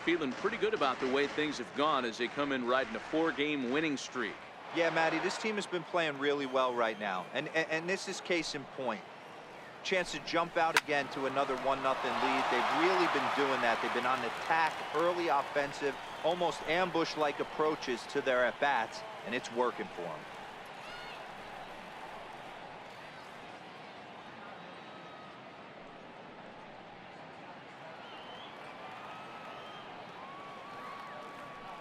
feeling pretty good about the way things have gone as they come in riding a 4-game winning streak. Yeah, Matty, this team has been playing really well right now, and this is case in point. Chance to jump out again to another 1-0 lead. They've really been doing that. They've been on attack, early offensive, almost ambush-like approaches to their at-bats, and it's working for them.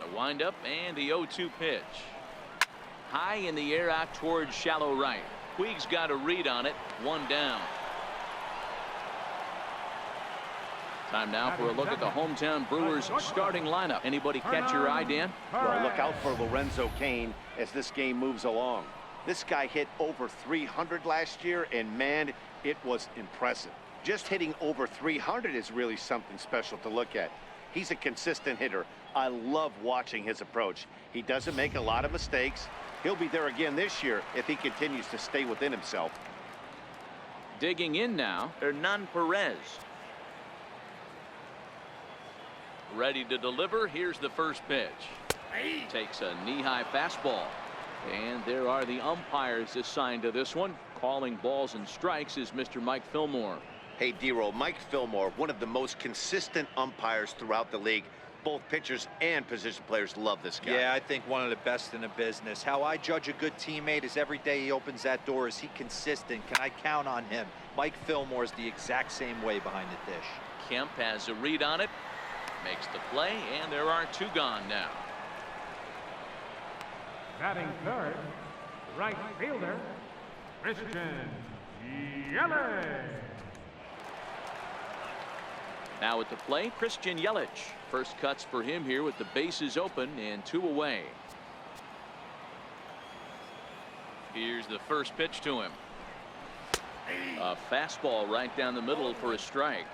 The windup and the 0-2 pitch. High in the air out towards shallow right. Puig's got a read on it. 1 down. Time now for a look at the hometown Brewers starting lineup. Anybody catch your eye, Dan? Well, look out for Lorenzo Cain as this game moves along. This guy hit over 300 last year, and man, it was impressive. Just hitting over 300 is really something special to look at. He's a consistent hitter. I love watching his approach. He doesn't make a lot of mistakes. He'll be there again this year if he continues to stay within himself. Digging in now, Hernan Perez. Ready to deliver. Here's the first pitch. Takes a knee-high fastball. And there are the umpires assigned to this one. Calling balls and strikes is Mr. Mike Fillmore. Hey, D-Roll, Mike Fillmore, one of the most consistent umpires throughout the league. Both pitchers and position players love this guy. Yeah, I think one of the best in the business. How I judge a good teammate is every day he opens that door. Is he consistent? Can I count on him? Mike Fillmore is the exact same way behind the dish. Kemp has a read on it. Makes the play, and there are 2 gone now. Batting third, right fielder, Christian Yelich. Now at the plate, Christian Yelich. First cuts for him here with the bases open and 2 away. Here's the first pitch to him. A fastball right down the middle for a strike.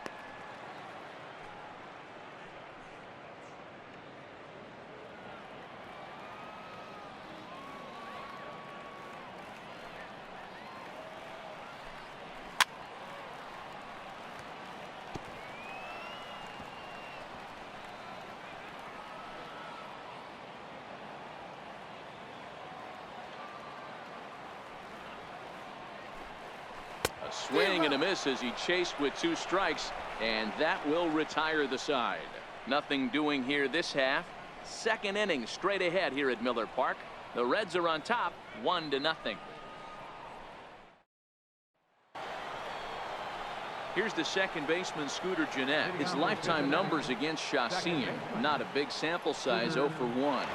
Swing and a miss as he chased with 2 strikes, and that will retire the side. Nothing doing here this half. Second inning straight ahead here at Miller Park. The Reds are on top 1-0. Here's the second baseman, Scooter Gennett. His lifetime numbers against Chassin. Not a big sample size, 0 for 1.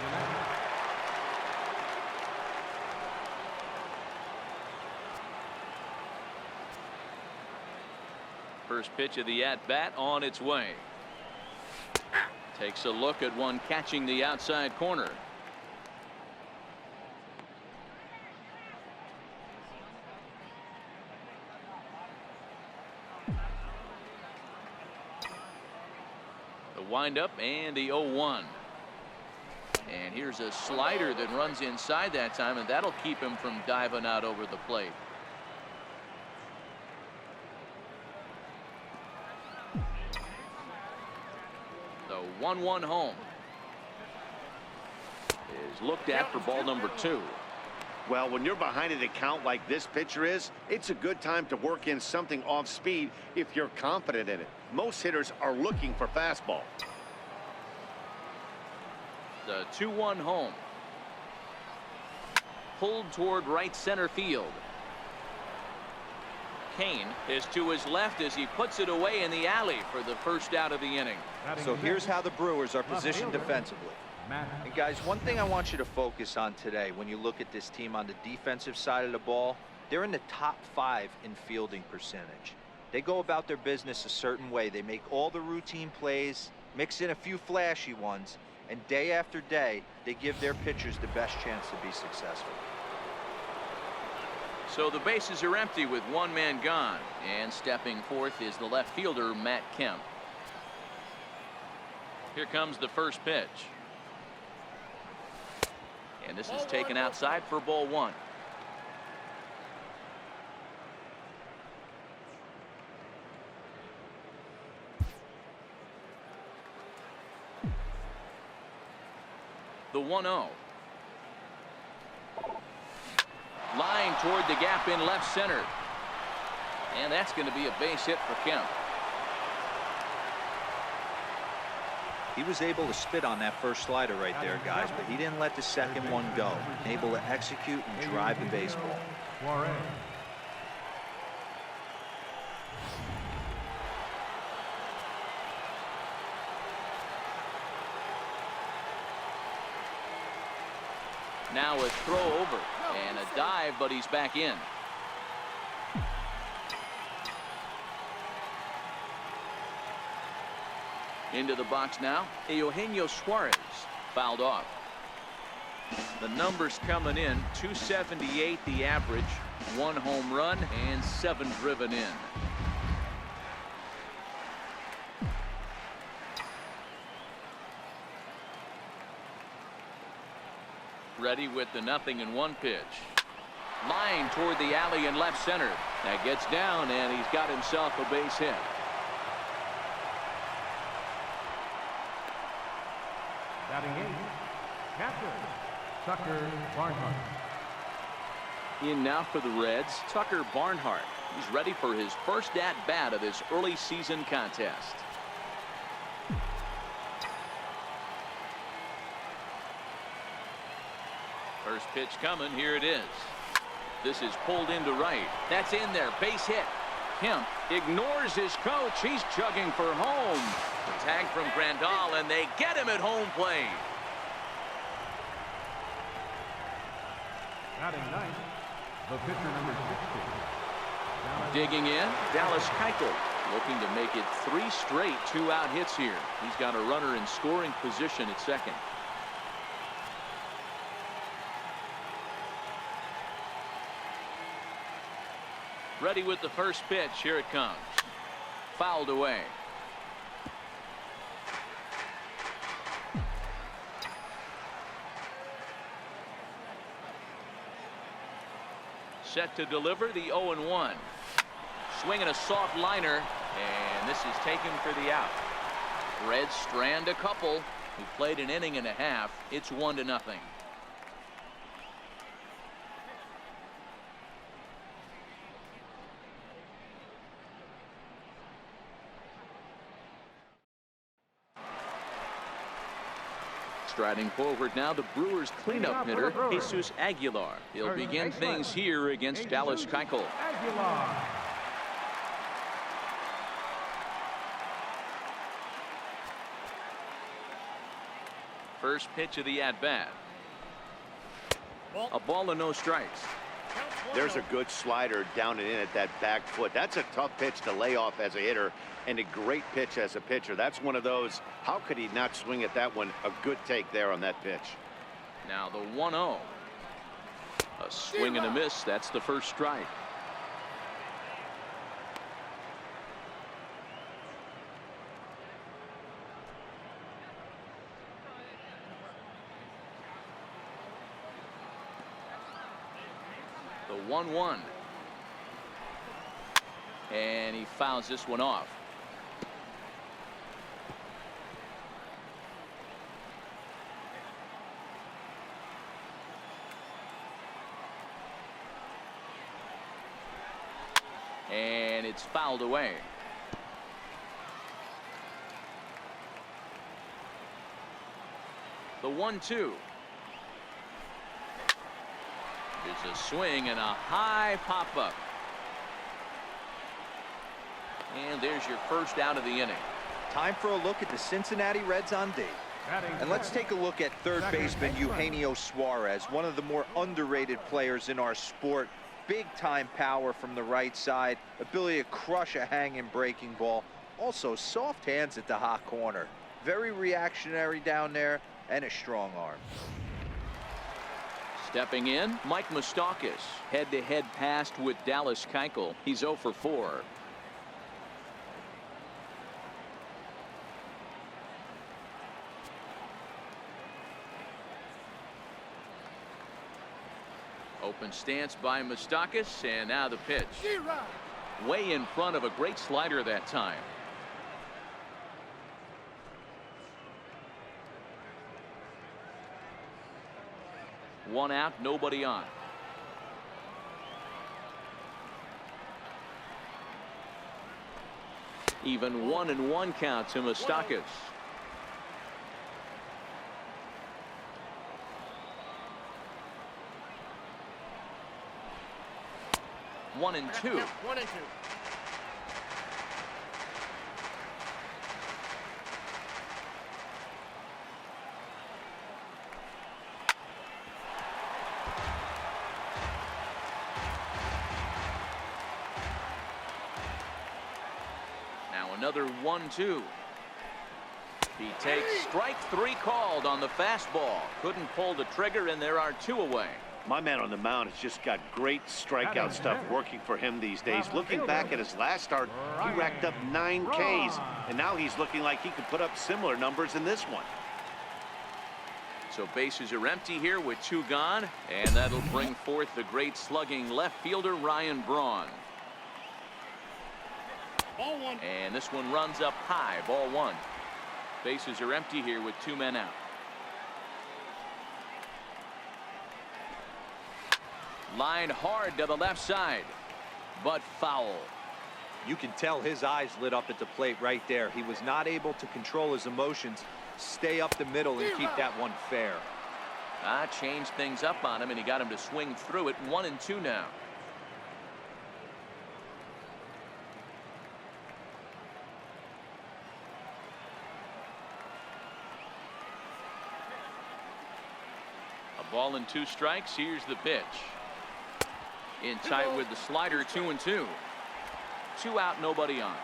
First pitch of the at-bat on its way. Takes a look at one catching the outside corner. The windup and the 0-1. And here's a slider that runs inside that time, and that'll keep him from diving out over the plate. The 1-1 home is looked at for ball number 2. Well, when you're behind an account like this pitcher is, it's a good time to work in something off speed if you're confident in it. Most hitters are looking for fastball. The 2-1 home. Pulled toward right center field. Kane is to his left as he puts it away in the alley for the first out of the inning. So here's how the Brewers are positioned defensively. And guys, one thing I want you to focus on today when you look at this team on the defensive side of the ball, they're in the top 5 in fielding percentage. They go about their business a certain way. They make all the routine plays, mix in a few flashy ones, and day after day, they give their pitchers the best chance to be successful. So the bases are empty with 1 man gone, and stepping forth is the left fielder, Matt Kemp. Here comes the first pitch. And this is taken outside for ball 1. The 1-0. Line toward the gap in left center. And that's going to be a base hit for Kemp. He was able to spit on that first slider right there, guys, but he didn't let the second one go. Able to execute and drive the baseball. Now a throw over and a dive, but he's back in. Into the box now, Eugenio Suarez fouled off. The numbers coming in, 278 the average, 1 home run and 7 driven in. Ready with the 0-1 pitch. Line toward the alley in left center. That gets down and he's got himself a base hit. Batting 8, catcher, Tucker Barnhart. In now for the Reds, Tucker Barnhart. He's ready for his first at-bat of this early season contest. First pitch coming. Here it is. This is pulled into right. That's in there. Base hit. Kemp ignores his coach. He's chugging for home. The tag from Grandal, and they get him at home plate. Batting 9, the pitcher number 60. Digging in, Dallas Keuchel, looking to make it 3 straight 2-out hits here. He's got a runner in scoring position at second. Ready with the first pitch. Here it comes. Fouled away. Set to deliver the 0-1. Swinging a soft liner, and this is taken for the out. Reds strand a couple who played an inning and a half. It's 1-0. Striding forward now, the Brewers cleanup hitter, Jesus Aguilar. He'll begin things here against Dallas Keuchel. First pitch of the at-bat. A ball and no strikes. There's a good slider down and in at that back foot. That's a tough pitch to lay off as a hitter, and a great pitch as a pitcher. That's one of those, how could he not swing at that one? A good take there on that pitch. Now the 1-0. A swing and a miss. That's the first strike. The 1-1. And he fouls this one off. And it's fouled away. The 1-2. There's a swing and a high pop-up. And there's your first out of the inning. Time for a look at the Cincinnati Reds on D. And let's take a look at third baseman Eugenio Suarez, one of the more underrated players in our sport. Big-time power from the right side, ability to crush a hanging breaking ball. Also, soft hands at the hot corner. Very reactionary down there, and a strong arm. Stepping in, Mike Moustakas. Head-to-head passed with Dallas Keuchel. He's 0 for 4. Open stance by Moustakas, and now the pitch. Way in front of a great slider that time. 1 out, nobody on. Even 1-1 count to Moustakas. One and two. Now another 1-2. He takes strike 3 called on the fastball. Couldn't pull the trigger, and there are 2 away. My man on the mound has just got great strikeout stuff working for him these days. Looking back at his last start, he racked up 9 Ks, and now he's looking like he could put up similar numbers in this one. So bases are empty here with 2 gone, and that'll bring forth the great slugging left fielder Ryan Braun. Ball 1. And this one runs up high, ball 1. Bases are empty here with 2 men out. Line hard to the left side, but foul. You can tell his eyes lit up at the plate right there. He was not able to control his emotions, stay up the middle, and keep that one fair. Changed things up on him, and he got him to swing through it. 1-2 now. A ball and 2 strikes. Here's the pitch. In tight with the slider, 2-2. 2 out, nobody on.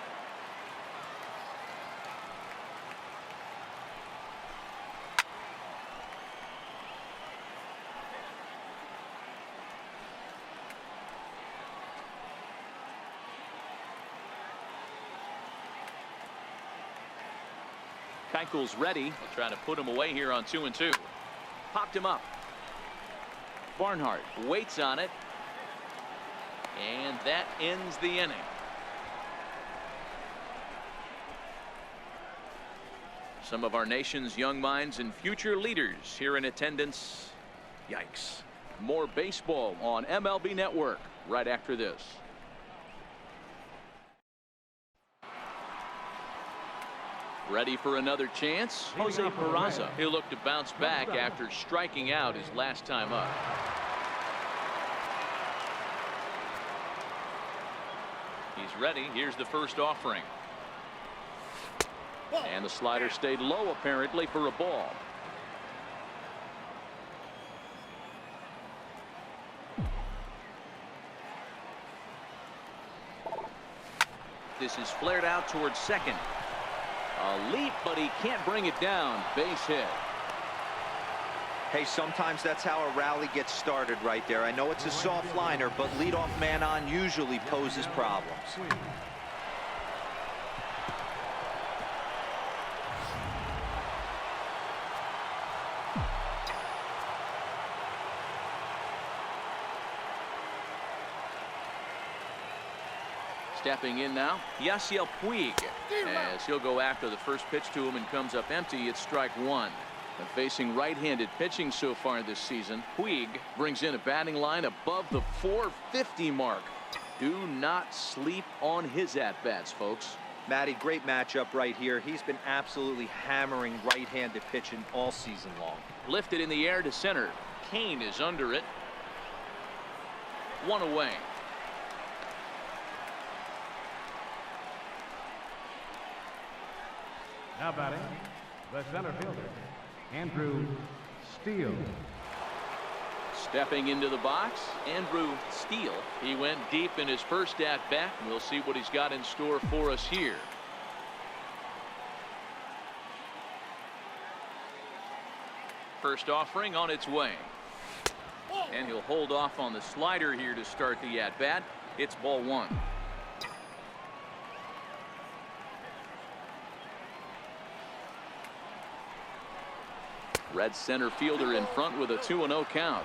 Keuchel's ready. They'll try to put him away here on 2-2. Popped him up. Barnhart waits on it. And that ends the inning. Some of our nation's young minds and future leaders here in attendance. Yikes. More baseball on MLB Network right after this. Ready for another chance? Jose Peraza. He'll look to bounce back after striking out his last time up. He's ready. Here's the first offering. And the slider stayed low apparently for a ball. This is flared out towards second. A leap, but he can't bring it down. Base hit. Hey, sometimes that's how a rally gets started right there. I know it's a soft liner, but leadoff man on usually poses problems. Stepping in now, Yasiel Puig, as he'll go after the first pitch to him and comes up empty. It's strike 1. And facing right-handed pitching so far this season, Puig brings in a batting line above the 450 mark. Do not sleep on his at-bats, folks. Matty, great matchup right here. He's been absolutely hammering right-handed pitching all season long. Lifted in the air to center. Kane is under it. 1 away. Now batting, the center fielder, Andrew Steele. Stepping into the box, Andrew Steele. He went deep in his first at-bat, and we'll see what he's got in store for us here. First offering on its way. And he'll hold off on the slider here to start the at-bat. It's ball 1. Red center fielder in front with a 2-0 count.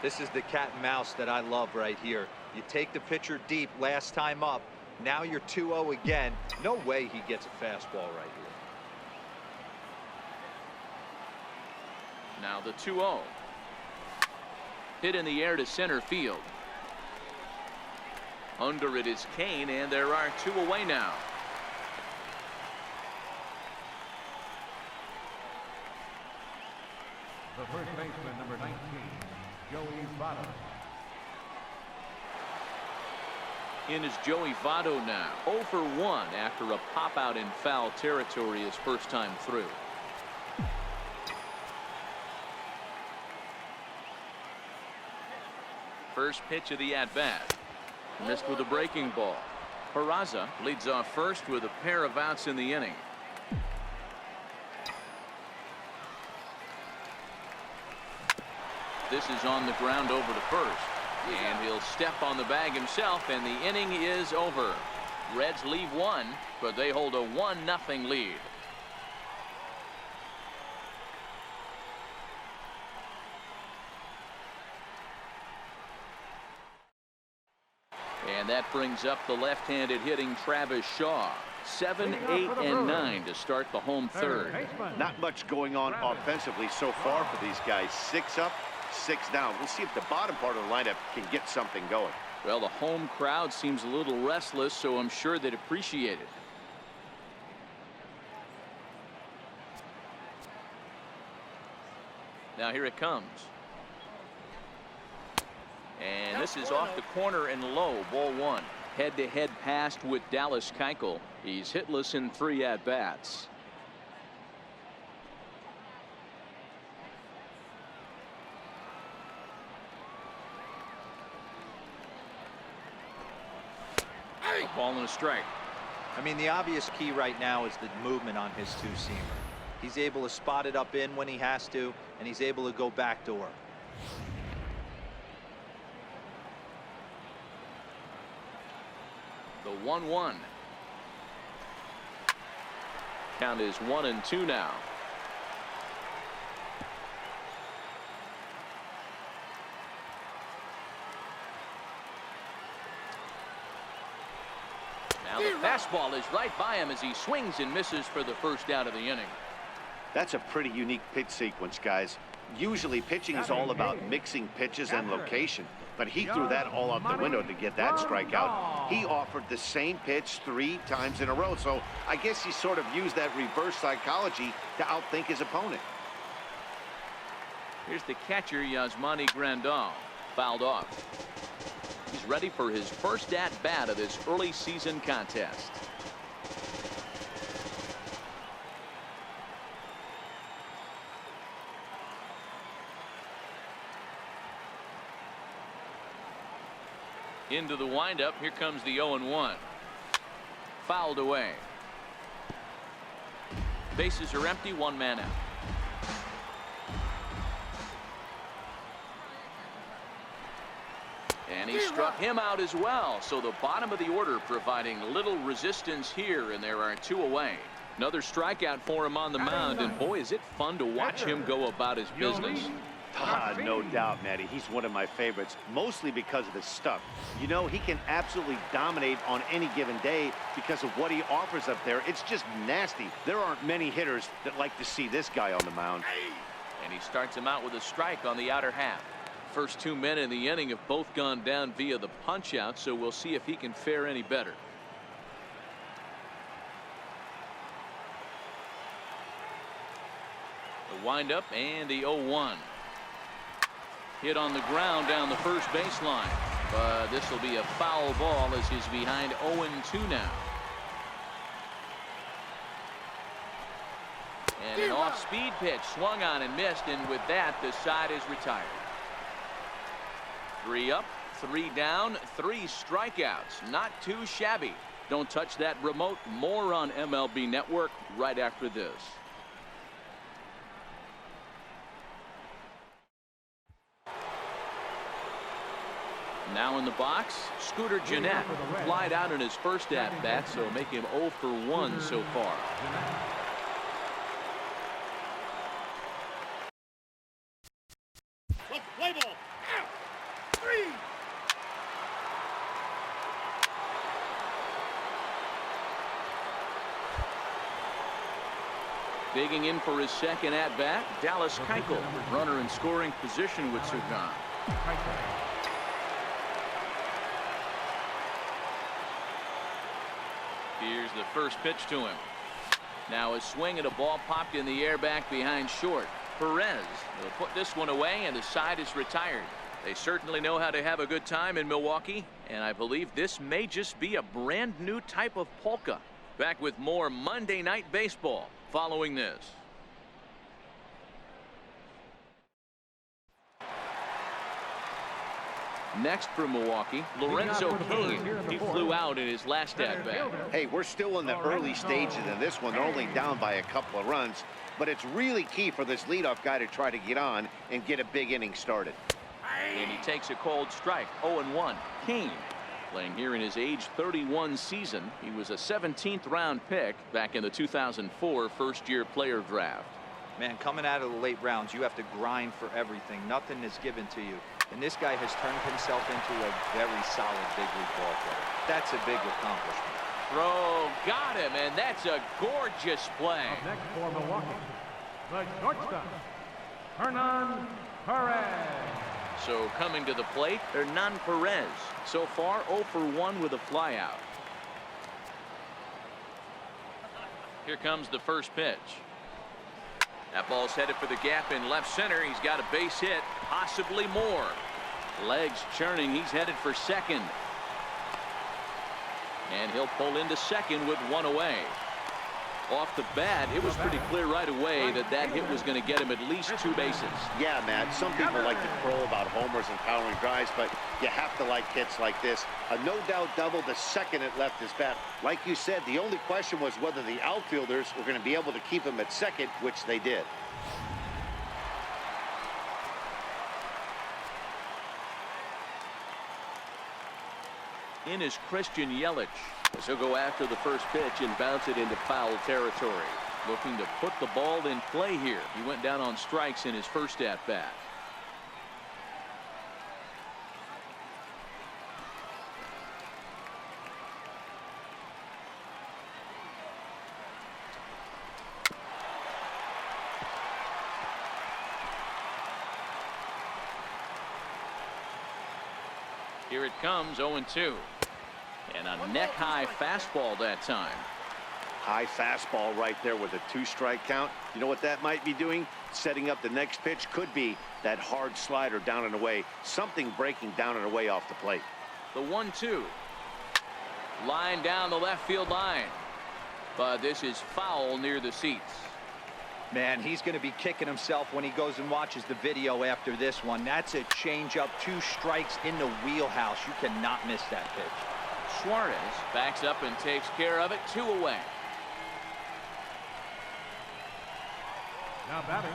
This is the cat and mouse that I love right here. You take the pitcher deep last time up. Now you're 2-0 again. No way he gets a fastball right here. Now the 2-0. Hit in the air to center field. Under it is Kane, and there are 2 away now. The first baseman, number 19, Joey Votto. In is Joey Votto now. 0 for 1 after a pop out in foul territory his first time through. First pitch of the at-bat. Missed with a breaking ball. Peraza leads off first with a pair of outs in the inning. This is on the ground over to first. And he'll step on the bag himself, and the inning is over. Reds leave 1, but they hold a 1-0 lead. And that brings up the left-handed hitting Travis Shaw. 7, 8, and 9 to start the home third. Not much going on offensively so far for these guys. 6 up, 6 down. We'll see if the bottom part of the lineup can get something going. Well, the home crowd seems a little restless, so I'm sure they'd appreciate it. Now here it comes. And this is off the corner and low. Ball 1. Head-to-head pass with Dallas Keuchel. He's hitless in 3 at-bats. A ball and a strike. I mean, the obvious key right now is the movement on his 2-seamer. He's able to spot it up in when he has to, and he's able to go backdoor. The 1-1. Count is 1-2 now. Now the fastball is right by him as he swings and misses for the first out of the inning. That's a pretty unique pitch sequence, guys. Usually pitching is all about mixing pitches and location, but he threw that all out the window to get that strikeout. He offered the same pitch 3 times in a row, so I guess he sort of used that reverse psychology to outthink his opponent. Here's the catcher, Yasmani Grandal. Fouled off. He's ready for his first at-bat of this early season contest. Into the windup. Here comes the 0-1. Fouled away. Bases are empty. 1 man out. And he struck him out as well. So the bottom of the order providing little resistance here, and there are 2 away. Another strikeout for him on the mound, and boy, is it fun to watch him go about his business. No doubt, Matty. He's one of my favorites, mostly because of his stuff. You know, he can absolutely dominate on any given day because of what he offers up there. It's just nasty. There aren't many hitters that like to see this guy on the mound. And he starts him out with a strike on the outer half. First 2 men in the inning have both gone down via the punch out, so we'll see if he can fare any better. The windup and the 0-1. Hit on the ground down the first baseline, but this will be a foul ball as he's behind 0-2 now. And an off-speed pitch swung on and missed, and with that the side is retired. 3 up, 3 down, 3 strikeouts. Not too shabby. Don't touch that remote. More on MLB Network right after this. Now in the box, Scooter Gennett flied out in his first at-bat, so make him 0 for 1 so far. Play ball. 3. Digging in for his second at-bat, Dallas Keuchel. Runner in scoring position with 2 gone. Here's the first pitch to him. Now a swing and a ball popped in the air back behind short. Perez will put this one away, and the side is retired. They certainly know how to have a good time in Milwaukee, and I believe this may just be a brand new type of polka. Back with more Monday Night Baseball following this. Next for Milwaukee, Lorenzo Cain. He flew out in his last at-bat. Hey, we're still in the early stages of this one. They're only down by a couple of runs, but it's really key for this leadoff guy to try to get on and get a big inning started. And he takes a cold strike. 0-1. Cain playing here in his age 31 season. He was a 17th round pick back in the 2004 first-year player draft. Man, coming out of the late rounds, you have to grind for everything. Nothing is given to you. And this guy has turned himself into a very solid big league ball player. That's a big accomplishment. Throw, got him, and that's a gorgeous play. Up next for Milwaukee, the shortstop, Hernan Perez. So coming to the plate, Hernan Perez. So far 0 for 1 with a flyout. Here comes the first pitch. That ball's headed for the gap in left center. He's got a base hit, possibly more. Legs churning. He's headed for second. And he'll pull into second with one away. Off the bat, it was pretty clear right away that that hit was going to get him at least 2 bases. Yeah, Matt, some people like to crow about homers and powering drives, but you have to like hits like this. A no-doubt double the second it left his bat. Like you said, the only question was whether the outfielders were going to be able to keep him at second, which they did. In is Christian Yelich. As he'll go after the first pitch and bounce it into foul territory. Looking to put the ball in play here. He went down on strikes in his first at-bat. Here it comes, 0-2. And a neck-high fastball that time. High fastball right there with a 2-strike count. You know what that might be doing? Setting up the next pitch. Could be that hard slider down and away. Something breaking down and away off the plate. The 1-2. Line down the left field line. But this is foul near the seats. Man, he's going to be kicking himself when he goes and watches the video after this one. That's a changeup, 2 strikes in the wheelhouse. You cannot miss that pitch. Suarez backs up and takes care of it. 2 away. Now batting,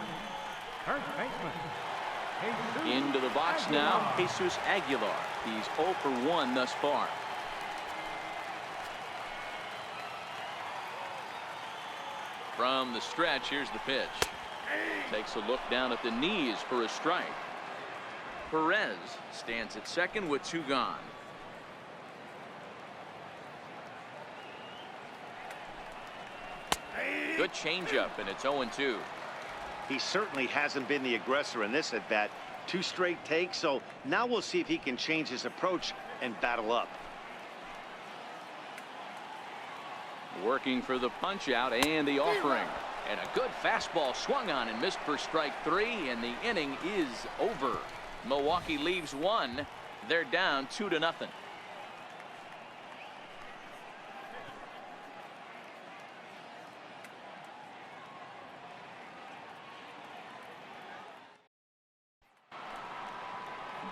first baseman, Jesus Into the box Aguilar. now, Jesus Aguilar. He's 0 for 1 thus far. From the stretch, here's the pitch. Takes a look down at the knees for a strike. Perez stands at second with 2 gone. Good changeup, and it's 0-2. He certainly hasn't been the aggressor in this at bat. 2 straight takes, so now we'll see if he can change his approach and battle up. Working for the punch out and the offering. And a good fastball swung on and missed for strike 3, and the inning is over. Milwaukee leaves 1. They're down 2-0.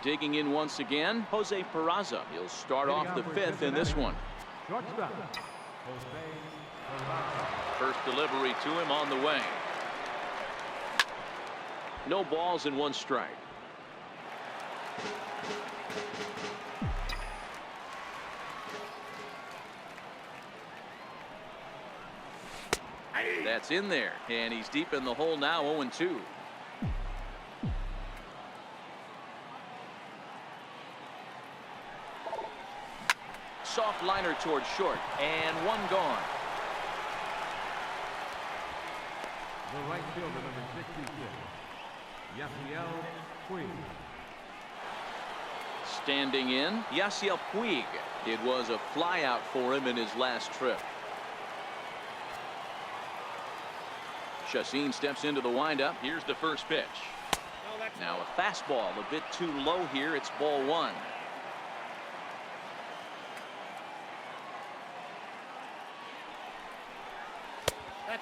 Digging in once again, Jose Peraza. He'll start off the 5th in this one. shortstop, Jose Peraza. First delivery to him on the way. No balls and 1 strike. That's in there, and he's deep in the hole now. 0-2. Soft liner towards short, and 1 gone. The right fielder, number 66, Yasiel Puig. Standing in, Yasiel Puig. It was a flyout for him in his last trip. Chacin steps into the windup. Here's the first pitch. Now a fastball a bit too low here. It's ball one.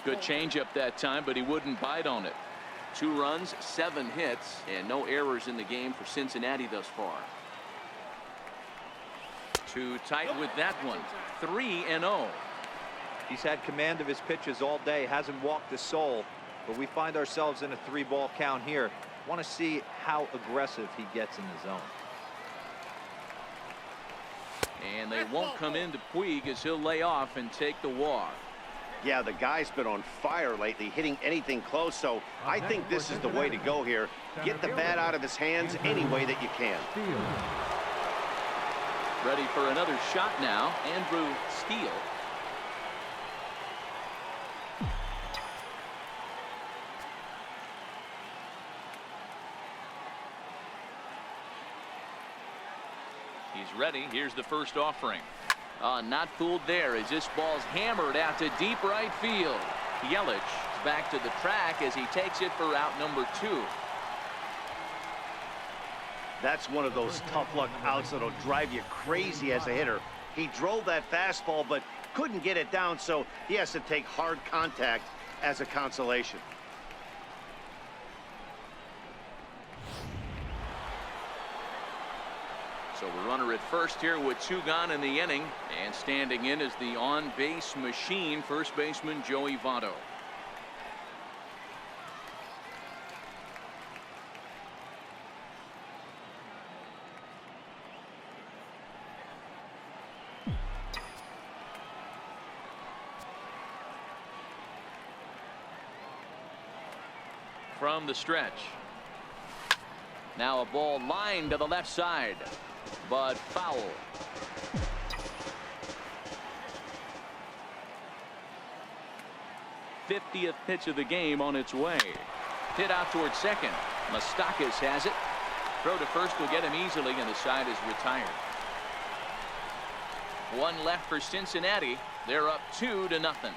Good changeup that time, but he wouldn't bite on it. 2 runs, 7 hits, and no errors in the game for Cincinnati thus far. Too tight with that one. 3-0. He's had command of his pitches all day, hasn't walked a soul, but we find ourselves in a 3-ball count here. Want to see how aggressive he gets in the zone. And they won't come into Puig as he'll lay off and take the walk. Yeah, the guy's been on fire lately, hitting anything close, so I think this is the way to go here. Get the bat out of his hands any way that you can. Ready for another shot now. Andrew Steele. He's ready. Here's the first offering. Not fooled there as this ball's hammered out to deep right field. Yelich is back to the track as he takes it for out number 2. That's one of those tough luck outs that'll drive you crazy as a hitter. He drove that fastball but couldn't get it down, so he has to take hard contact as a consolation. So a runner at first here with 2 gone in the inning, and standing in is the on-base machine, first baseman Joey Votto. From the stretch. Now a ball lined to the left side, but foul. '50th pitch of the game on its way. Hit out towards second. Moustakas has it. Throw to first will get him easily, and the side is retired. 1 left for Cincinnati. They're up 2-0.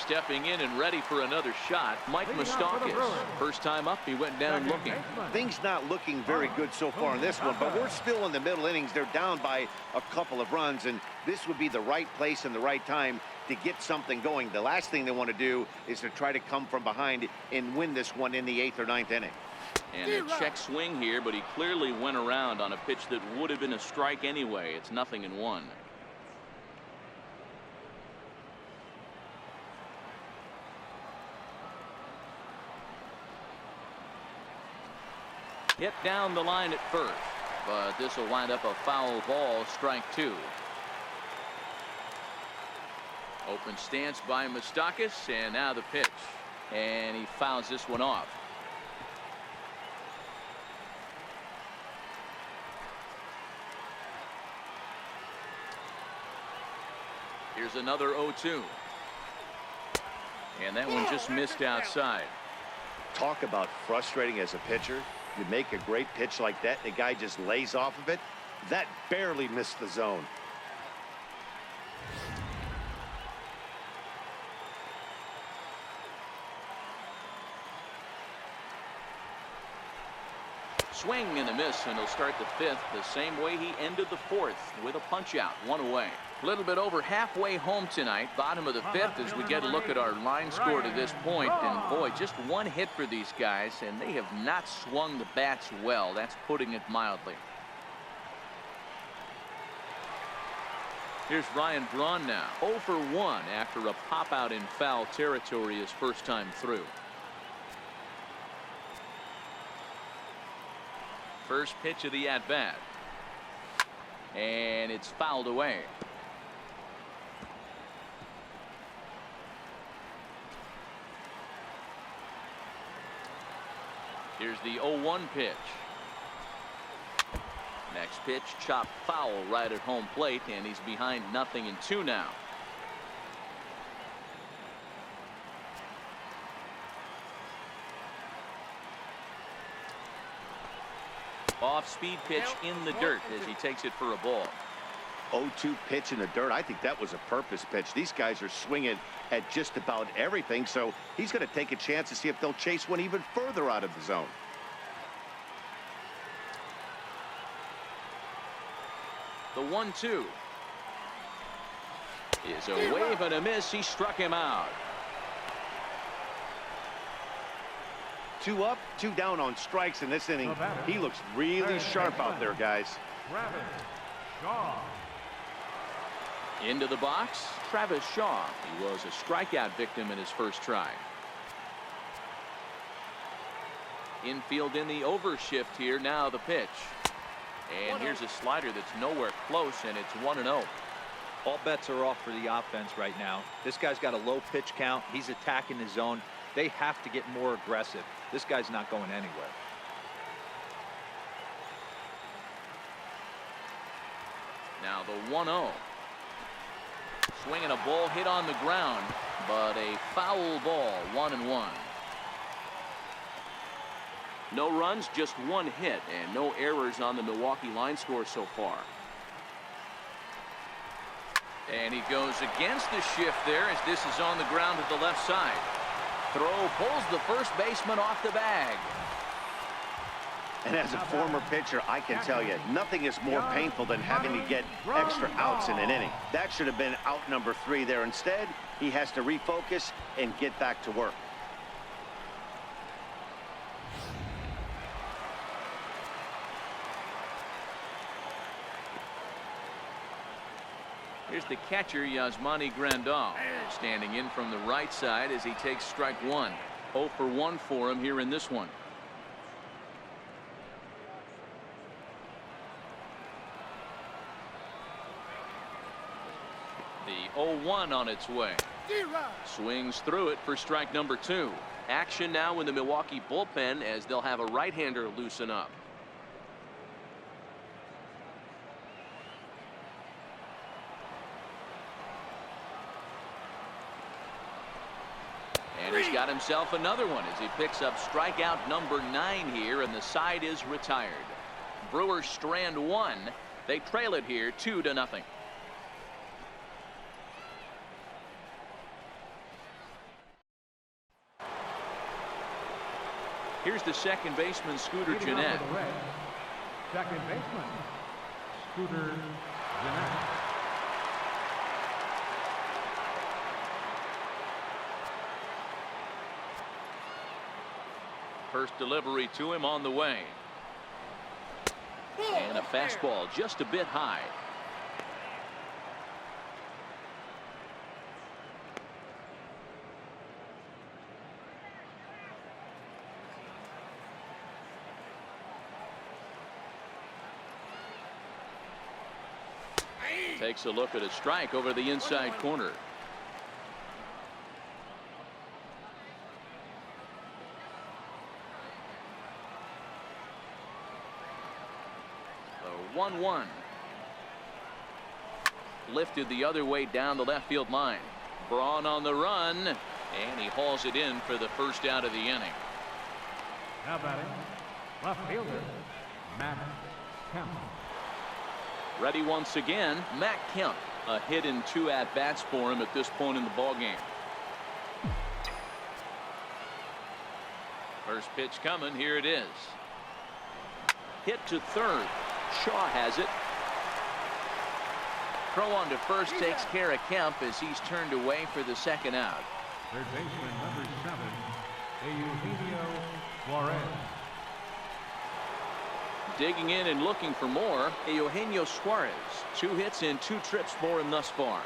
Stepping in and ready for another shot, Mike Moustakas. First time up, he went down looking. Things not looking very good so far in this one, but we're still in the middle innings. They're down by a couple of runs, and this would be the right place and the right time to get something going. The last thing they want to do is to try to come from behind and win this one in the 8th or 9th inning. And a check swing here, but he clearly went around on a pitch that would have been a strike anyway. It's 0-1. Hit down the line at first, but this will wind up a foul ball, strike 2. Open stance by Moustakas, and now the pitch. And he fouls this one off. Here's another 0-2. And that one just missed outside. Talk about frustrating as a pitcher. You make a great pitch like that, the guy just lays off of it. That barely missed the zone. Swing and a miss, and he'll start the 5th the same way he ended the 4th, with a punch out, 1 away. A little bit over halfway home tonight, bottom of the 5th, as we get a look at our line score to this point. And boy, just 1 hit for these guys, and they have not swung the bats well. That's putting it mildly. Here's Ryan Braun now, 0 for 1 after a pop out in foul territory his first time through. First pitch of the at-bat, and it's fouled away. Here's the 0-1 pitch. Next pitch, chopped foul right at home plate, and he's behind 0-2 now. off-speed pitch in the dirt as he takes it for a ball. 0-2 pitch in the dirt. I think that was a purpose pitch. These guys are swinging at just about everything, so he's going to take a chance to see if they'll chase one even further out of the zone. The 1-2 is a wave and a miss. He struck him out. 2 up, 2 down on strikes in this inning. He looks really sharp out there, guys. Into the box, Travis Shaw. He was a strikeout victim in his first try. Infield in the overshift here. Now the pitch. And here's a slider that's nowhere close, and it's 1-0. All bets are off for the offense right now. This guy's got a low pitch count. He's attacking the zone. They have to get more aggressive. This guy's not going anywhere. Now the 1-0. Swinging a ball hit on the ground, but a foul ball. 1-1. No runs, just 1 hit, and no errors on the Milwaukee line score so far. And he goes against the shift there as this is on the ground to the left side. Throw pulls the first baseman off the bag. And as a former pitcher, I can tell you, nothing is more painful than having to get extra outs in an inning. That should have been out number 3 there. Instead, he has to refocus and get back to work. Here's the catcher, Yasmani Grandal, standing in from the right side as he takes strike 1. 0 for 1 for him here in this one. The 0-1 on its way. Swings through it for strike number 2. Action now in the Milwaukee bullpen as they'll have a right-hander loosen up. And he's got himself another one as he picks up strikeout number 9 here, and the side is retired. Brewers strand 1. They trail it here 2-0. Here's the second baseman, Scooter Gennett. Second baseman, Scooter Gennett. First delivery to him on the way. And a fastball just a bit high. Takes a look at a strike over the inside corner. The 1-1. Lifted the other way down the left field line. Braun on the run, and he hauls it in for the first out of the inning. Now batting, left fielder, Matt Kemp. Ready once again, Matt Kemp. A hit in 2 at-bats for him at this point in the ballgame. First pitch coming. Here it is. Hit to third. Shaw has it. Throw on to first takes care of Kemp as he's turned away for the second out. Third baseman number 7, Eugenio Suarez. Digging in and looking for more, Eugenio Suarez. 2 hits and 2 trips for him thus far.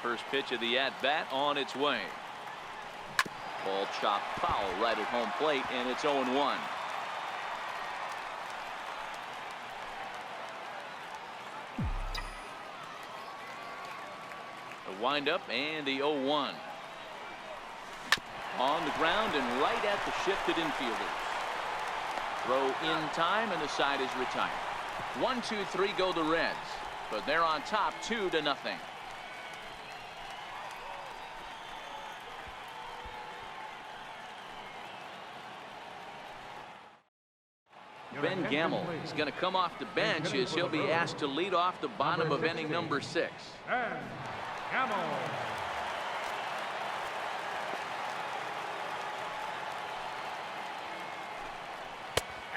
First pitch of the at-bat on its way. Ball chopped foul right at home plate, and it's 0-1. The windup and the 0-1. On the ground and right at the shifted infielders. Throw in time, and the side is retired. 1-2-3 go the Reds, but they're on top 2-0. Ben Gamble is going to come off the bench as he'll be asked to lead off the bottom of inning number 6. Ben Gamble.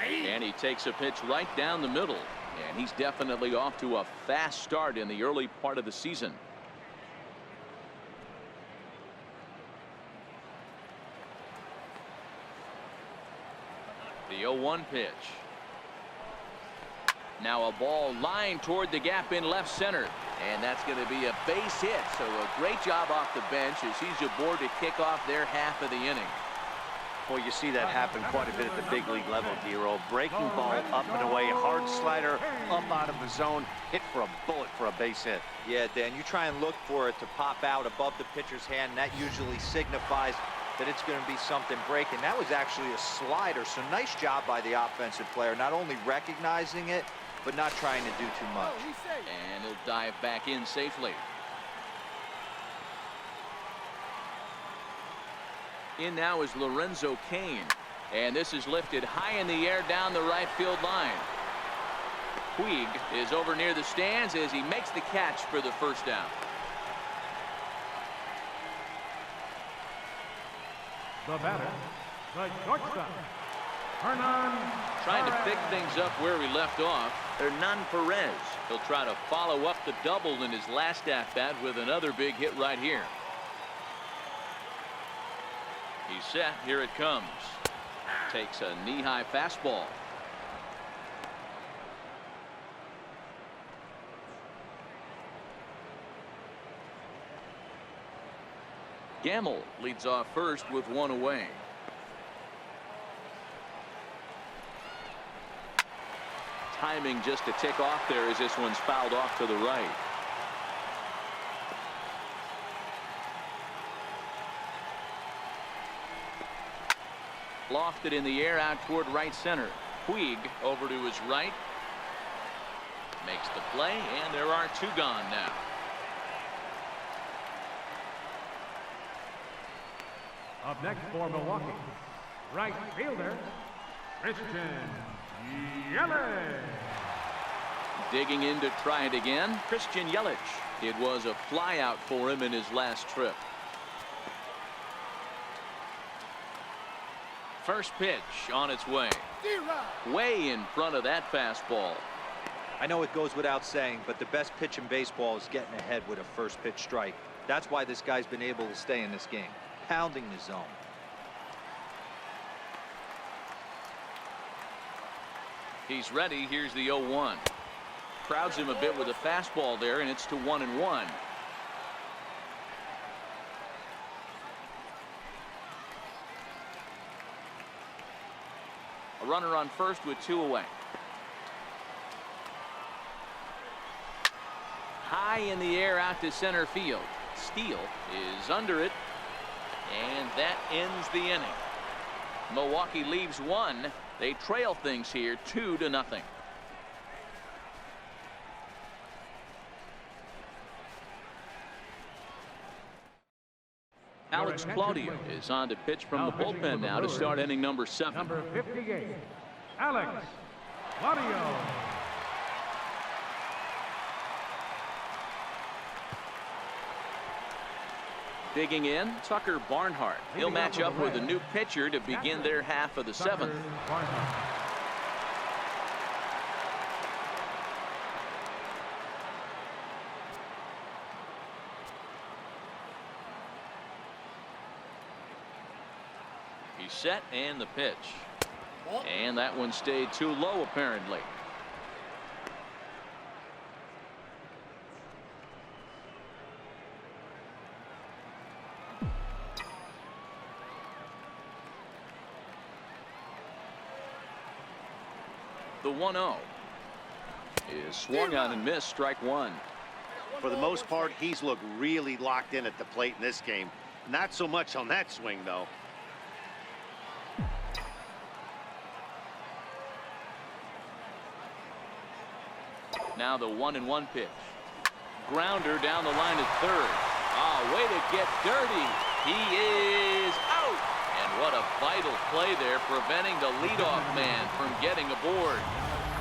And he takes a pitch right down the middle. And he's definitely off to a fast start in the early part of the season. The 0-1 pitch. Now a ball lined toward the gap in left center. And that's going to be a base hit. So a great job off the bench as he's aboard to kick off their half of the inning. Well, you see that happen quite a bit at the big league level, D-Roll. Breaking ball up and away, hard slider up out of the zone, hit for a bullet for a base hit. Yeah, Dan, you try and look for it to pop out above the pitcher's hand. And that usually signifies that it's going to be something breaking. That was actually a slider, so nice job by the offensive player, not only recognizing it, but not trying to do too much. And he'll dive back in safely. In now is Lorenzo Cain. And this is lifted high in the air down the right field line. Puig is over near the stands as he makes the catch for the first down. The batter, the shortstop, Hernan. Trying to pick things up where we left off. Hernan Perez. He'll try to follow up the double in his last at-bat with another big hit right here. He's set. Here it comes. Takes a knee-high fastball. Gamble leads off first with one away. Timing just to tick off there as this one's fouled off to the right. Lofted in the air out toward right center. Puig over to his right. Makes the play, and there are 2 gone now. Up next for Milwaukee, right fielder, Christian Yelich. Digging in to try it again, Christian Yelich. It was a flyout for him in his last trip. First pitch on its way. Way in front of that fastball. I know it goes without saying, but the best pitch in baseball is getting ahead with a first pitch strike. That's why this guy's been able to stay in this game, pounding the zone. He's ready. Here's the 0-1. Crowds him a bit with a fastball there, and it's to 1-1. A runner on first with 2 away. High in the air out to center field. Steele is under it, and that ends the inning. Milwaukee leaves 1. They trail things here 2-0. Alex Claudio is on to pitch from the bullpen now to start inning number 7. Number 58, Alex Claudio. Digging in, Tucker Barnhart. He'll match up with a new pitcher to begin their half of the 7th. He's set, and the pitch. And that one stayed too low, apparently. The 1-0 is swung on and missed. Strike 1. For the most part, he's looked really locked in at the plate in this game. Not so much on that swing, though. Now the 1-1 pitch. Grounder down the line at third. Oh, way to get dirty. He is out. And What a vital play there, preventing the leadoff man from getting aboard.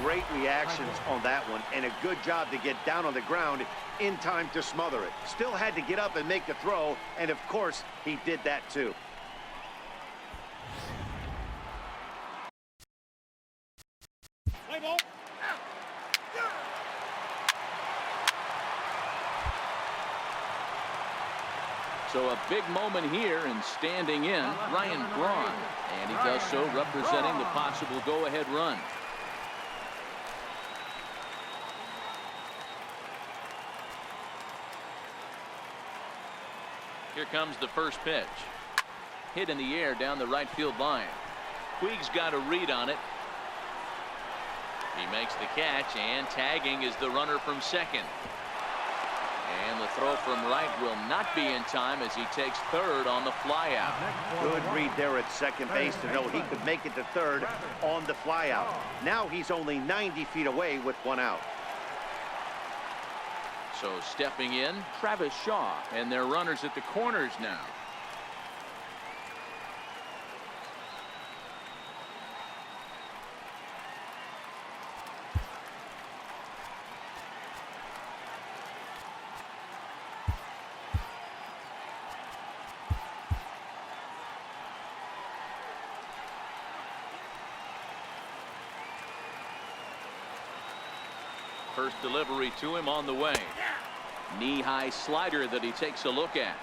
Great reactions on that one, and a good job to get down on the ground in time to smother it. Still had to get up and make the throw, and of course, he did that too. So a big moment here, and standing in, Ryan Braun. And he does so representing the possible go-ahead run. Here comes the first pitch. Hit in the air down the right field line. Puig's got a read on it. He makes the catch, and tagging is the runner from second. And the throw from right will not be in time as he takes third on the flyout. Good read there at second base to know he could make it to third on the flyout. Now he's only 90 feet away with one out. So stepping in, Travis Shaw, and their runners at the corners now. First delivery to him on the way. Knee-high slider that he takes a look at.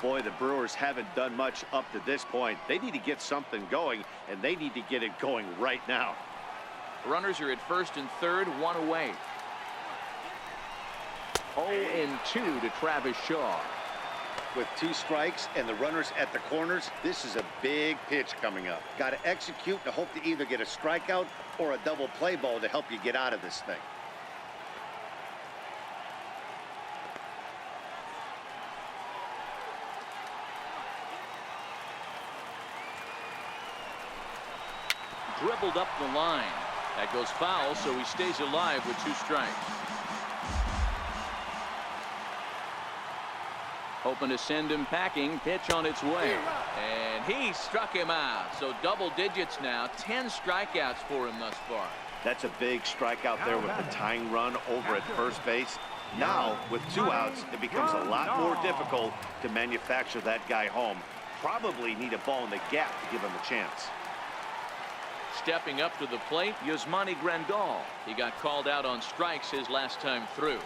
Boy, the Brewers haven't done much up to this point. They need to get something going, and they need to get it going right now. Runners are at first and third, one away. 0-2 to Travis Shaw. With 2 strikes and the runners at the corners, this is a big pitch coming up. Got to execute and hope to either get a strikeout or a double play ball to help you get out of this thing. Dribbled up the line. That goes foul, so he stays alive with 2 strikes. Hoping to send him packing. Pitch on its way. And he struck him out. So double digits now. 10 strikeouts for him thus far. That's a big strikeout there with the tying run over at first base. Now, with 2 outs, it becomes a lot more difficult to manufacture that guy home. Probably need a ball in the gap to give him a chance. Stepping up to the plate, Yasmani Grandal. He got called out on strikes his last time through.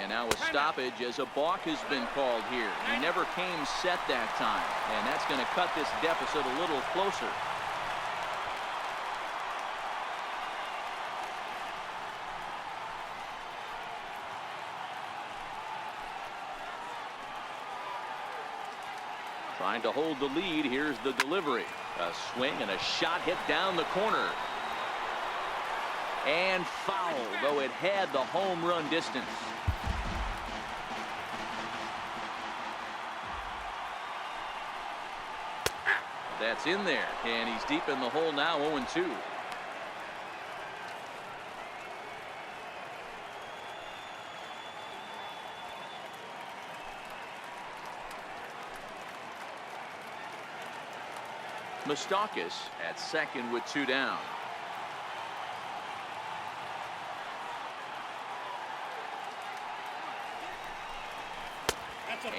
And now a stoppage as a balk has been called here. He never came set that time. And that's going to cut this deficit a little closer. Trying to hold the lead. Here's the delivery. A swing and a shot hit down the corner. And foul, though it had the home run distance. That's in there, and he's deep in the hole now, 0-2. Moustakas at second with 2 down.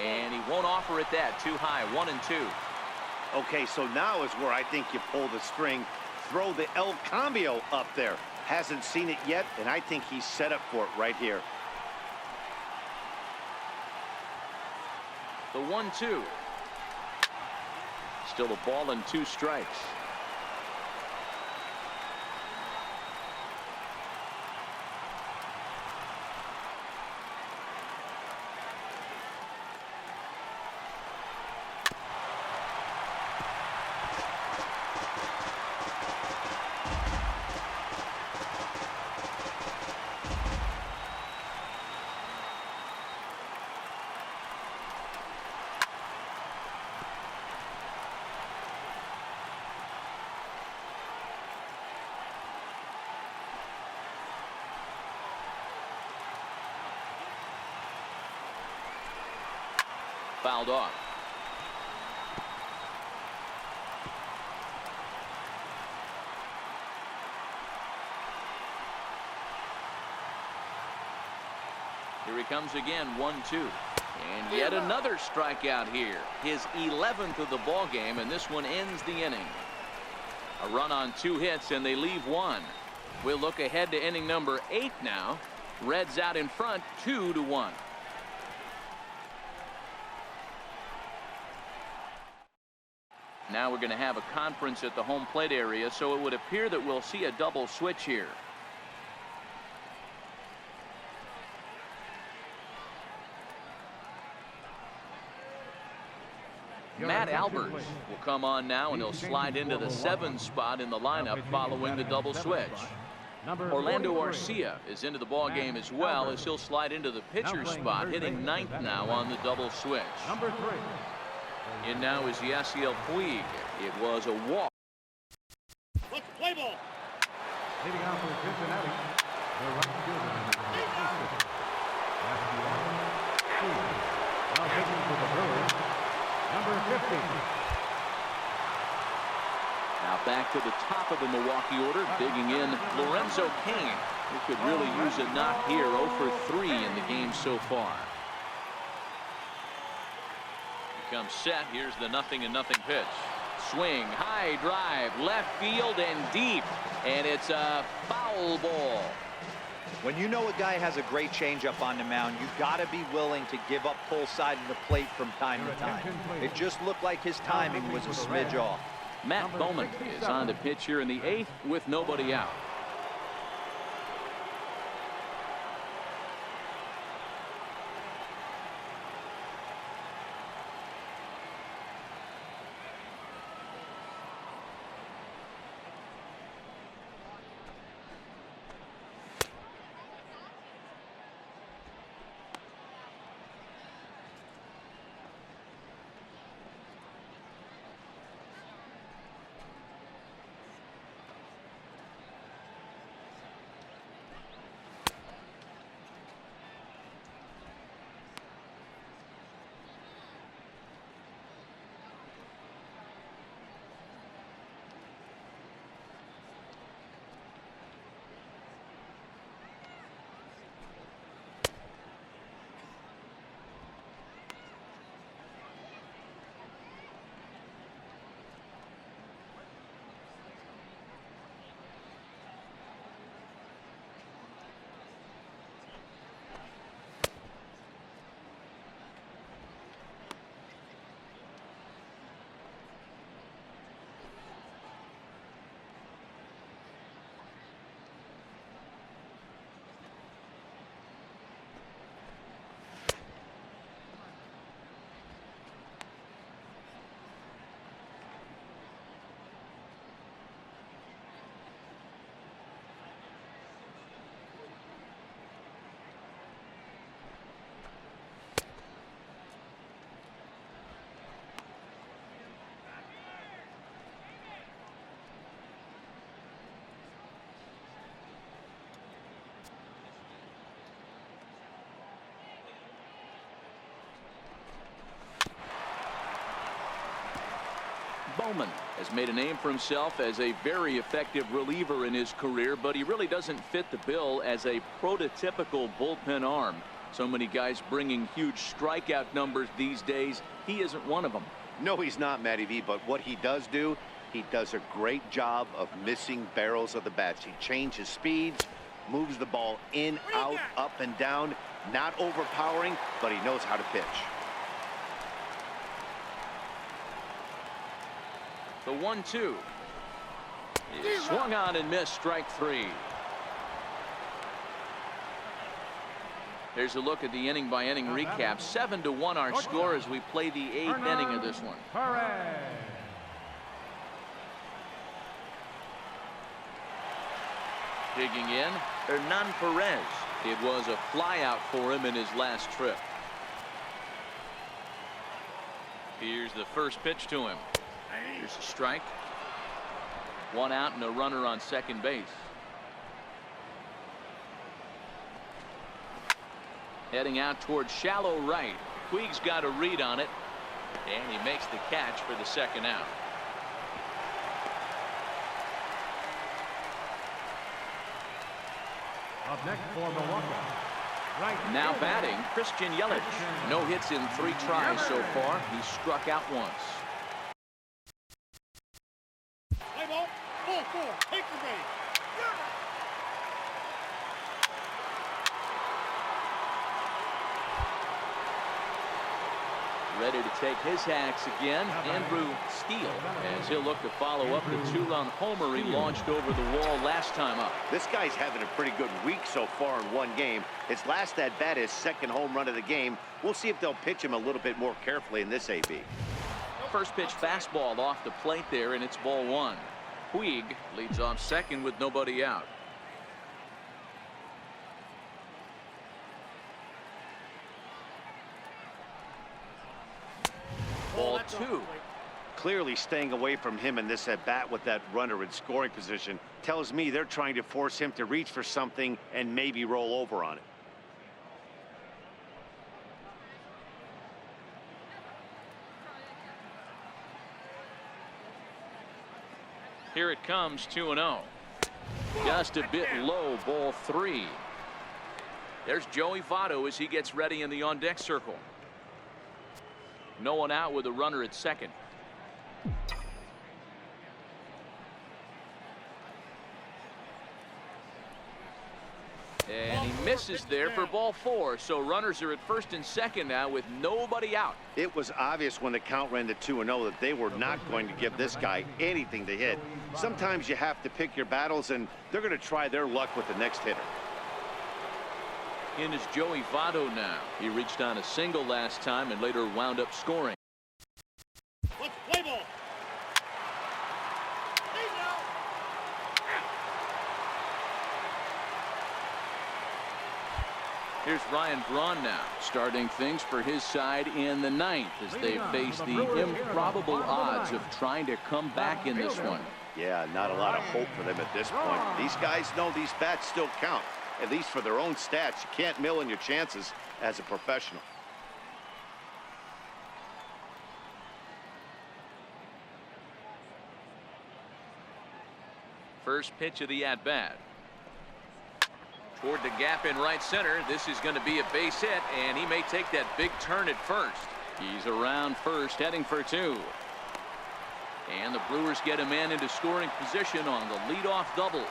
And he won't offer it that. Too high. 1-2. Okay, so now is where I think you pull the string. Throw the El Cambio up there. Hasn't seen it yet, and I think he's set up for it right here. The 1-2. Still a ball and 2 strikes. Fouled off. Here he comes again, 1-2. And yet another strikeout here. His 11th of the ball game, and this one ends the inning. A run on 2 hits, and they leave 1. We'll look ahead to inning number 8 now. Reds out in front, 2-1. Now we're going to have a conference at the home plate area, so it would appear that we'll see a double switch here. Matt Albers will come on now, and he'll slide into the 7 spot in the lineup following the double switch. Orlando Arcia is into the ball game as well, as he'll slide into the pitcher spot, hitting 9th now on the double switch. In now is Yasiel Puig. It was a walk. Let's play ball. Leading off for Cincinnati, the right fielder, now taking for the Brewers, number 50. Now back to the top of the Milwaukee order, digging in Lorenzo Cain, who could really use a knock here. 0 for 3 in the game so far. Comes set. Here's the 0-0 pitch. Swing, high drive, left field and deep, and it's a foul ball. When you know a guy has a great changeup on the mound, you got to be willing to give up pull side of the plate from time to time. It just looked like his timing was a smidge off. Matt Bowman is on the pitch here in the 8th with nobody out. Bowman has made a name for himself as a very effective reliever in his career, but he really doesn't fit the bill as a prototypical bullpen arm. So many guys bringing huge strikeout numbers these days. He isn't one of them. No, he's not, Matty V, but what he does do, he does a great job of missing barrels of the bats. He changes speeds, moves the ball in, out, up, and down. Not overpowering, but he knows how to pitch. The 1-2 is swung on and missed, strike 3. Here's a look at the inning by inning recap. 7-1 our score as we play the 8th inning of this one. Digging in, Hernan Perez. It was a flyout for him in his last trip. Here's the first pitch to him. Here's a strike. 1 out and a runner on second base. Heading out towards shallow right. Puig's got a read on it, and he makes the catch for the second out. Up next for Milwaukee, Now batting, Christian Yelich. No hits in 3 tries so far. He struck out once. Play ball. Ball 4. Take the bait. Ready to take his hacks again, Andrew Steele, as he'll look to follow up the 2-run homer he launched over the wall last time up. This guy's having a pretty good week so far in one game. His last at bat, his 2nd home run of the game. We'll see if they'll pitch him a little bit more carefully in this AB. First pitch fastball off the plate there, and it's ball 1. Puig leads off second with nobody out. Ball 2. Clearly staying away from him in this at bat with that runner in scoring position tells me they're trying to force him to reach for something and maybe roll over on it. Here it comes, 2-0. Just a bit low, ball 3. There's Joey Votto as he gets ready in the on-deck circle. No one out with a runner at second. And he misses there for ball 4. So runners are at first and second now with nobody out. It was obvious when the count ran to 2-0 that they were not going to give this guy anything to hit. Sometimes you have to pick your battles, and they're going to try their luck with the next hitter. In is Joey Votto now. He reached on a single last time and later wound up scoring. Let's play ball. Here's Ryan Braun now, starting things for his side in the 9th as they face the improbable odds of trying to come back in this one. Yeah, not a lot of hope for them at this point. These guys know these bats still count, at least for their own stats. You can't mill in your chances as a professional. First pitch of the at-bat. Toward the gap in right center. This is going to be a base hit, and he may take that big turn at first. He's around first, heading for 2. And the Brewers get a man into scoring position on the leadoff double.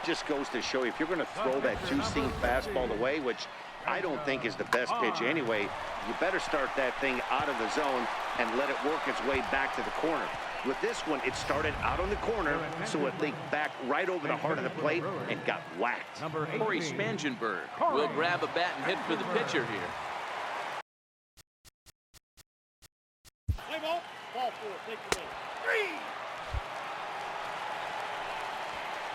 Just goes to show you, if you're going to throw that 2-seam fastball away, which I don't think is the best pitch anyway, you better start that thing out of the zone and let it work its way back to the corner. With this one, it started out on the corner, so it linked back right over the heart of the plate and got whacked. Corey Spangenberg will grab a bat and hit for the pitcher here. Play ball. Ball 4. Take the bait.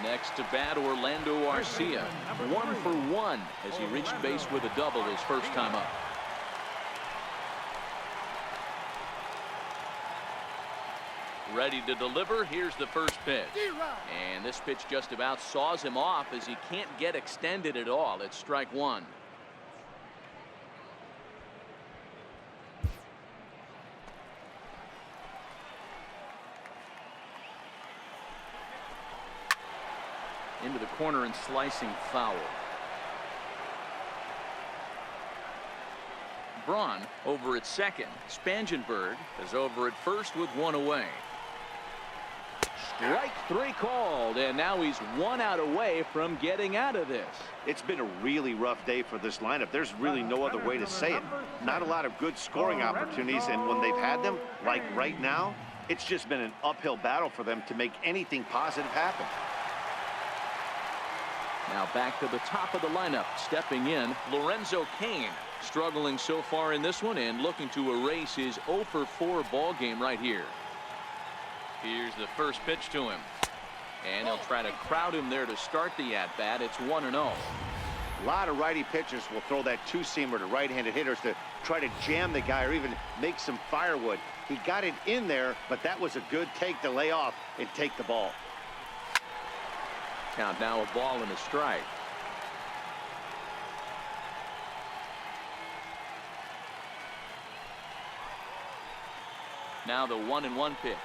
3. Next to bat, Orlando Arcia. 1 for 1 as he reached base with a double his first time up. Ready to deliver. Here's the first pitch. And this pitch just about saws him off as he can't get extended at all. It's strike 1. Into the corner and slicing foul. Braun over at second. Spangenberg is over at first with 1 away. Strike 3 called, and now he's 1 out away from getting out of this. It's been a really rough day for this lineup. There's really no other way to say it. Not a lot of good scoring opportunities, and when they've had them, like right now, it's just been an uphill battle for them to make anything positive happen. Now back to the top of the lineup, stepping in, Lorenzo Cain, struggling so far in this one and looking to erase his 0 for 4 ball game right here. Here's the first pitch to him, and he'll try to crowd him there to start the at-bat. It's 1-0. A lot of righty pitchers will throw that 2-seamer to right-handed hitters to try to jam the guy or even make some firewood. He got it in there, but that was a good take to lay off and take the ball. Count now, a ball and a strike. Now the 1-1 pitch.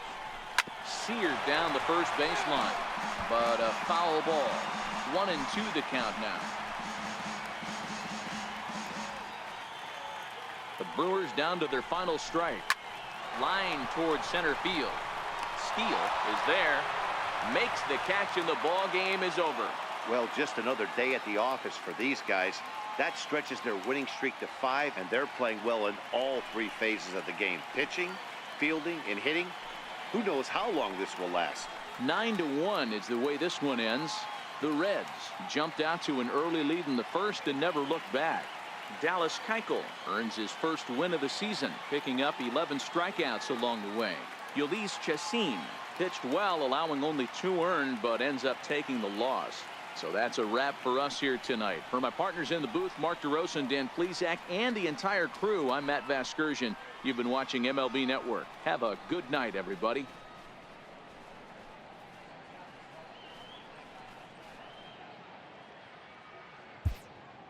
Seared down the first baseline, but a foul ball. 1-2 the count now. Brewers down to their final strike. Line towards center field. Steele is there. Makes the catch, and the ball game is over. Well, just another day at the office for these guys. That stretches their winning streak to 5, and they're playing well in all 3 phases of the game. Pitching, fielding, and hitting. Who knows how long this will last? 9-1 is the way this one ends. The Reds jumped out to an early lead in the first and never looked back. Dallas Keuchel earns his first win of the season, picking up 11 strikeouts along the way. Ulysses Chacin pitched well, allowing only 2 earned, but ends up taking the loss. So that's a wrap for us here tonight. For my partners in the booth, Mark DeRosa and Dan Plesac, and the entire crew, I'm Matt Vasgersian. You've been watching MLB Network. Have a good night, everybody.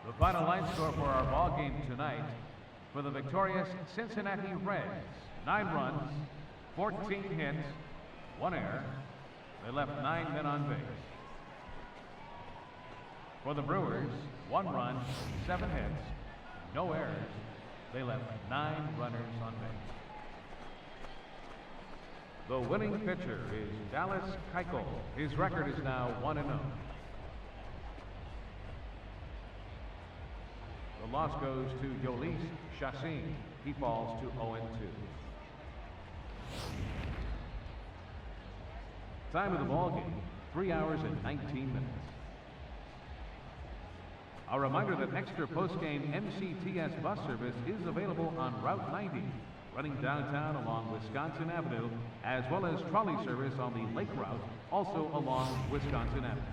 The final line score for our ball game tonight: for the victorious Cincinnati Reds, 9 runs, 14 hits, 1 error. They left 9 men on base. For the Brewers, 1 run, 7 hits, no errors. They left 9 runners on base. The winning pitcher is Dallas Keuchel. His record is now 1-0. The loss goes to Ulysses Chacin. He falls to 0-2. Time of the ball game, 3 hours and 19 minutes. A reminder that extra post-game MCTS bus service is available on Route 90, running downtown along Wisconsin Avenue, as well as trolley service on the Lake Route, also along Wisconsin Avenue.